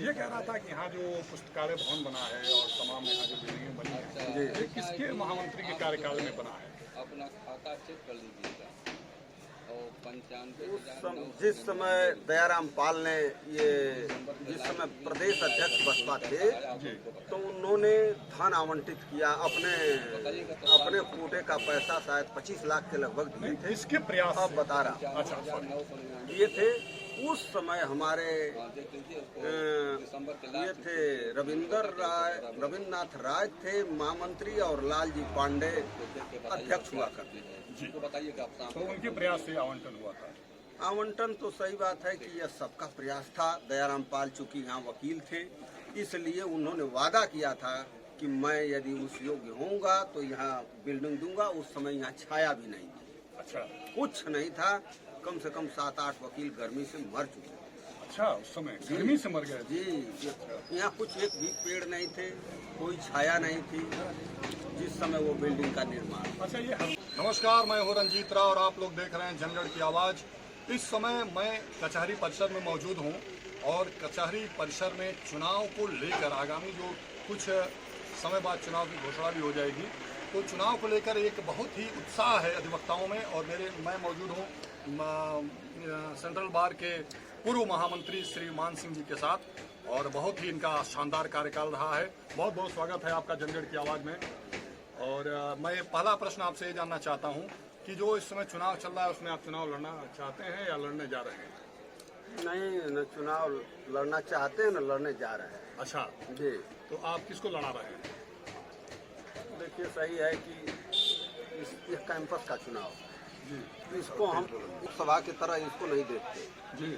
ये कह रहा था कि यहाँ जो पुस्तकालय भवन बना है और तमाम यहाँ जो बिल्डिंगें बनी है, ये किसके महामंत्री के कार्यकाल में बना है? अपना खाता चेक कर लीजिएगा। और जिस समय दयाराम पाल ने जिस समय प्रदेश अध्यक्ष बसपा थे, तो उन्होंने धन आवंटित किया, अपने कोटे का पैसा शायद 25 लाख के लगभग दिए थे। इसके प्रयास अब बता रहा अच्छा ये थे उस समय हमारे ये थे रविन्द्रनाथ राय थे महामंत्री और लालजी पांडे अध्यक्ष हुआ करते थे। जी बताइएगा। तो उनके प्रयास से आवंटन हुआ था? आवंटन तो सही बात है कि यह सबका प्रयास था। दयाराम पाल चूंकि यहाँ वकील थे, इसलिए उन्होंने वादा किया था कि मैं यदि उस योग्य होऊंगा तो यहाँ बिल्डिंग दूंगा। उस समय यहाँ छाया भी नहीं थी। अच्छा, कुछ नहीं था, कम से कम 7-8 वकील गर्मी से मर चुके। अच्छा, उस समय गर्मी से मर गए? जी, यहाँ कुछ एक भी पेड़ नहीं थे, कोई छाया नहीं थी जिस समय वो बिल्डिंग का निर्माण। अच्छा, ये नमस्कार, मैं हूँ रंजीत राव और आप लोग देख रहे हैं जनगढ़ की आवाज़। इस समय मैं कचहरी परिसर में मौजूद हूँ और कचहरी परिसर में चुनाव को लेकर आगामी जो कुछ समय बाद चुनाव की घोषणा भी हो जाएगी, तो चुनाव को लेकर एक बहुत ही उत्साह है अधिवक्ताओं में। और मैं मौजूद हूँ सेंट्रल बार के पूर्व महामंत्री श्री मान सिंह जी के साथ और बहुत ही इनका शानदार कार्यकाल रहा है। बहुत बहुत स्वागत है आपका जनगढ़ की आवाज़ में। और मैं पहला प्रश्न आपसे ये जानना चाहता हूँ कि जो इस समय चुनाव चल रहा है उसमें आप चुनाव लड़ना चाहते हैं या लड़ने जा रहे हैं? नहीं, न चुनाव लड़ना चाहते हैं न लड़ने जा रहे हैं। अच्छा जी, तो आप किसको लड़ा रहे हैं? देखिए, सही है कि इस कैंपस का चुनाव जी, इसको हम सभा की तरह इसको नहीं देखते जी,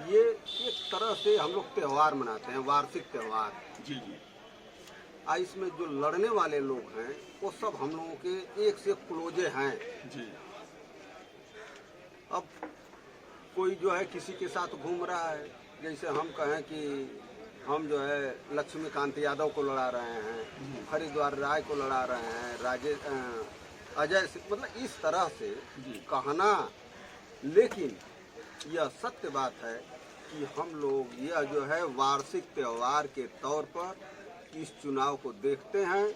ये एक तरह से हम लोग त्योहार मनाते हैं, वार्षिक त्योहार। जी जी। इसमें जो लड़ने वाले लोग हैं वो सब हम लोगों के एक से क्लोजे हैं। जी। अब कोई जो है किसी के साथ घूम रहा है, जैसे हम कहें कि हम जो है लक्ष्मीकांत यादव को लड़ा रहे हैं, हरिद्वार राय को लड़ा रहे हैं, अजय सिंह, मतलब इस तरह से कहना। लेकिन यह सत्य बात है कि हम लोग यह जो है वार्षिक त्योहार के तौर पर इस चुनाव को देखते हैं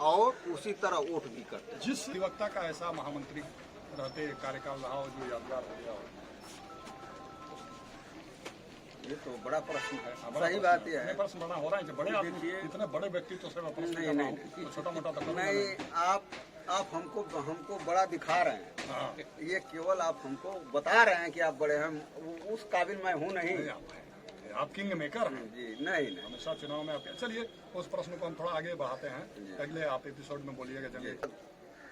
और उसी तरह वोट भी करते हैं। जिस अधिवक्ता का ऐसा महामंत्री रहते कार्यकाल रहा हो जो यादगार हो गया हो? ये तो बड़ा प्रश्न है। बड़ा सही बात यह है। प्रश्न बड़ा हो रहा है, बड़े आदमी, इतने बड़े व्यक्ति तो सिर्फ प्रश्न नहीं, छोटा मोटा तो नहीं। आप हमको बड़ा दिखा रहे हैं। हाँ। ये केवल आप हमको बता रहे हैं कि आप बड़े हैं, उस काबिल मैं हूँ नहीं। आप किंग मेकर हैं जी, नहीं। हमेशा चुनाव में आप। चलिए उस प्रश्न को हम थोड़ा आगे बढ़ाते हैं, अगले आप एपिसोड में बोलिएगा। चलिए,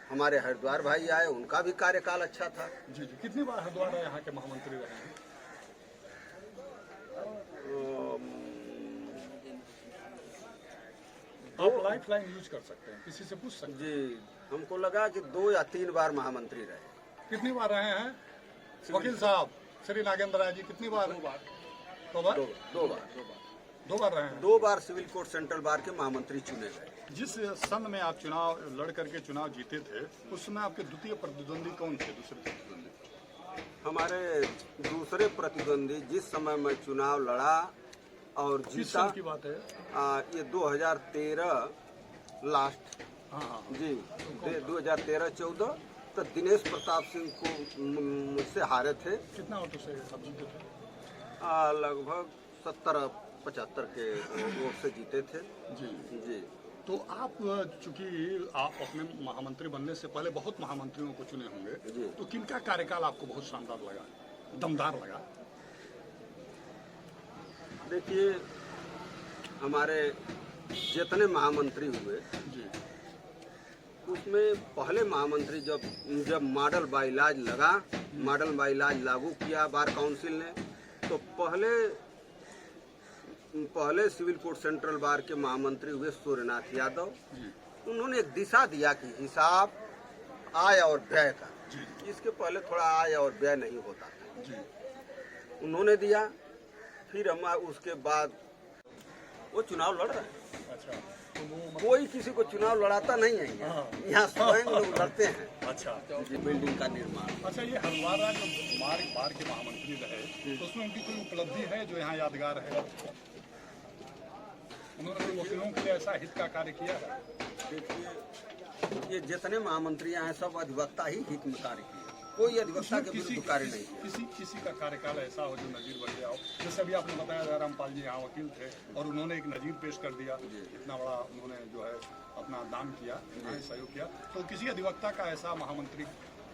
हमारे हरिद्वार भाई आए, उनका भी कार्यकाल अच्छा था। जी जी। कितनी बार हरिद्वार यहाँ के महामंत्री रहे हैं? आप लाइफ लाइन यूज कर सकते हैं, किसी से पूछ सकते हैं। जी, हमको लगा कि 2 या 3 बार महामंत्री रहे। कितनी बार रहे हैं वकील साहब श्री नागेंद्र राय जी? कितनी बार? 2 बार। 2 बार? 2 बार रहे हैं। 2 बार सिविल कोर्ट सेंट्रल बार के महामंत्री चुने गए। जिस सन में आप चुनाव लड़ करके चुनाव जीते थे, उस समय आपके द्वितीय प्रतिद्वंदी कौन थे? दूसरे प्रतिद्वंदी हमारे दूसरे प्रतिद्वंदी जिस समय मैं चुनाव लड़ा और जीता की बात है, ये 2013 लास्ट। हाँ जी, 2013-14 तो दिनेश प्रताप सिंह को मुझसे हारे थे। कितना वोटों से आप जीते थे? लगभग 70-75 के वोट से जीते थे। जी जी। तो आप चूंकि आप अपने महामंत्री बनने से पहले बहुत महामंत्रियों को चुने होंगे, तो किनका कार्यकाल आपको बहुत शानदार लगा, दमदार लगा? देखिए, हमारे जितने महामंत्री हुए जी, उसमें पहले महामंत्री जब मॉडल बाइलाज लगा, मॉडल बाइलाज लागू किया बार काउंसिल ने, तो पहले सिविल कोर्ट सेंट्रल बार के महामंत्री हुए सूर्यनाथ यादव। उन्होंने एक दिशा दिया कि हिसाब आय और व्यय का, इसके पहले थोड़ा आय और व्यय नहीं होता था, उन्होंने दिया। फिर हम उसके बाद वो चुनाव लड़ रहे हैं। अच्छा, कोई किसी को चुनाव लड़ाता नहीं है यहाँ स्वयं लोग लड़ते हैं। अच्छा, बिल्डिंग का निर्माण। अच्छा, ये हरिद्वार जो बार के महामंत्री रहे, तो उसमें उनकी कोई उपलब्धि है जो यहाँ यादगार है? ऐसा हित का कार्य किया है? देखिए, ये जितने महामंत्री हैं सब अधिवक्ता ही हित में कार्य किए, कोई अधिवक्ता के विरुद्ध कार्य नहीं किया। किसी का कार्यकाल ऐसा हो जो नजीर बन गया हो, जैसे अभी आपने बताया जयरामपाल जी यहाँ वकील थे और उन्होंने एक नजीर पेश कर दिया, इतना बड़ा उन्होंने जो है अपना दान किया, सहयोग किया, तो किसी अधिवक्ता का ऐसा महामंत्री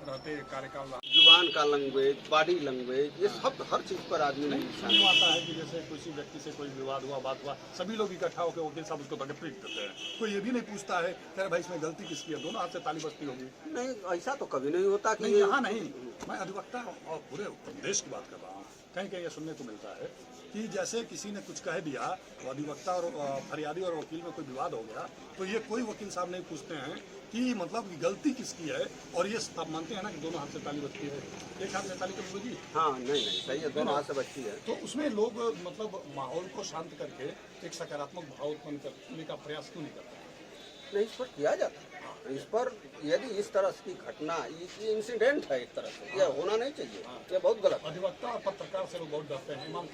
रहते कार्यकाल जुबान का लैंग्वेज, बॉडी लैंग्वेज, ये सब हर चीज पर आदमी नहीं सुनने में आता है कि जैसे किसी व्यक्ति से कोई विवाद हुआ, बात हुआ, सभी लोग इकट्ठा होकर वकील साहब उसको तक पीट देते हैं, कोई ये भी नहीं पूछता है कि भाई इसमें गलती किसकी है, दोनों हाथ से ताली बजती होगी? नहीं, ऐसा तो कभी नहीं होता कि नहीं, यहाँ नहीं, मैं अधिवक्ता और पूरे देश की बात कर रहा हूँ। कहीं कहीं ये सुनने को मिलता है कि जैसे किसी ने कुछ कह दिया, तो अधिवक्ता और फरियादी और वकील में कोई विवाद हो गया, तो ये कोई वकील साहब नहीं पूछते हैं कि मतलब गलती किसकी है, और ये आप मानते हैं ना कि दोनों हाथ से ताली बजती है, एक हाथ से ताली कभी बजी? हाँ, नहीं सही है, दोनों हाथ से बजती है। तो उसमें लोग मतलब माहौल को शांत करके एक सकारात्मक भाव उत्पन्न करने का प्रयास क्यों नहीं करते? नहीं, इस पर किया जाता है। इस पर यदि इस तरह की घटना, ये इंसिडेंट है एक तरह से, यह होना नहीं चाहिए, ये बहुत गलत है। अधिवक्ता और पत्रकार से लोग बहुत डरते हैं, मानते हैं